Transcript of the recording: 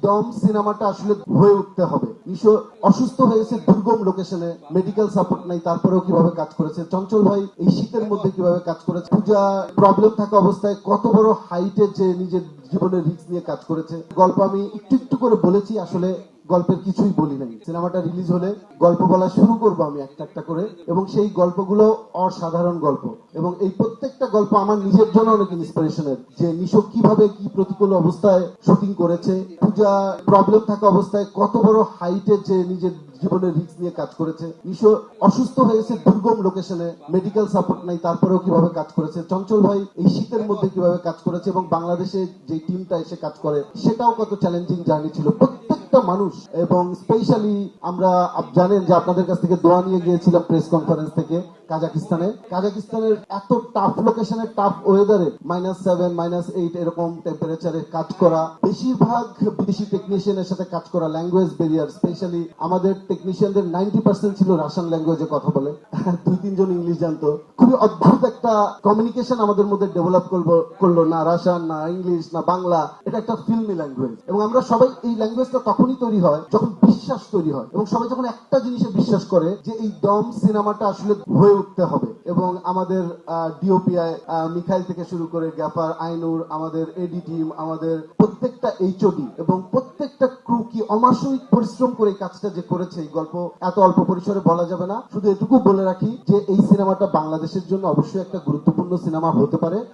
দম সিনেমাটা আসলে হয়ে উঠতে হবে। নিশো অসুস্থ হয়েছে দুর্গম লোকেশনে, মেডিকেল সাপোর্ট নাই, তারপরেও কিভাবে কাজ করেছে। চঞ্চল ভাই এই শীতের মধ্যে কিভাবে কাজ করেছে। পূজা প্রবলেম থাকা অবস্থায় কত বড় হাইটে যে নিজের জীবনের রিস্ক নিয়ে কাজ করেছে। গল্প আমি একটু একটু করে বলেছি, আসলে গল্পের কিছুই বলি নাই। সিনেমাটা রিলিজ হলে গল্প বলা শুরু করবো আমি একটা একটা করে, এবং সেই গল্পগুলো অসাধারণ গল্প, এবং এই প্রত্যেকটা গল্প আমার নিজের জন্য অনেক ইন্সপিরেশনের। যে নিশো কিভাবে কি প্রতিকূল অবস্থায় শুটিং করেছে, পূজা প্রবলেম থাকা অবস্থায় কত বড় হাইটে যে নিজের জীবনের রিস্ক নিয়ে কাজ করেছে। নিশো অসুস্থ হয়েছে দুর্গম লোকেশনে, মেডিকেল সাপোর্ট নাই, তারপরেও কিভাবে কাজ করেছে। চঞ্চল ভাই এই শীতের মধ্যে কিভাবে কাজ করেছে, এবং বাংলাদেশে যে টিমটা এসে কাজ করে সেটাও কত চ্যালেঞ্জিং জার্নি ছিল প্রত্যেকটা মানুষ। এবং স্পেশালি আমরা জানেন যে আপনাদের কাছ থেকে দোয়া নিয়ে গিয়েছিলাম প্রেস কনফারেন্স থেকে কাজাকিস্তানের এত টাফ লোকেশনে, টাফ ওয়েদারে, -7 -8 এরকম টেম্পারেচারে কাজ করা, বেশিরভাগ বিদেশি টেকনিশিয়ানের সাথে কাজ করা, ল্যাঙ্গুয়েজ ব্যারিয়ার, স্পেশালি আমাদের টেকনিশিয়ানদের 90% ছিল রাশিয়ান ল্যাঙ্গুয়েজে কথা বলে, 2-3 জন ইংলিশ জানতো। খুবই অদ্ভুত একটা কমিউনিকেশন আমাদের মধ্যে ডেভেলপ করলো, না রাশিয়ান, না ইংলিশ, না বাংলা, এটা একটা ফিল্মি ল্যাঙ্গুয়েজ। এবং আমরা সবাই এই ল্যাঙ্গুয়েজটা তখনই তৈরি হয় যখন বিশ্বাস তৈরি হয়, এবং সবাই যখন একটা জিনিসে বিশ্বাস করে যে এই দম সিনেমাটা আসলে হয়ে উঠতে হবে। এবং আমাদের ডিওপিআই মিখাইল থেকে শুরু করে গ্যাফার, আইনুর, আমাদের এডি টিম, আমাদের প্রত্যেকটা এইচওডি এবং প্রত্যেকটা ক্রু কি অমাশয়িক পরিশ্রম করে এই কাজটা যে করেছে, এই গল্প এত অল্প পরিসরে বলা যাবে না। শুধু এটুকু বলে রাখি যে এই সিনেমাটা বাংলাদেশের জন্য অবশ্যই একটা গুরুত্বপূর্ণ সিনেমা হতে পারে।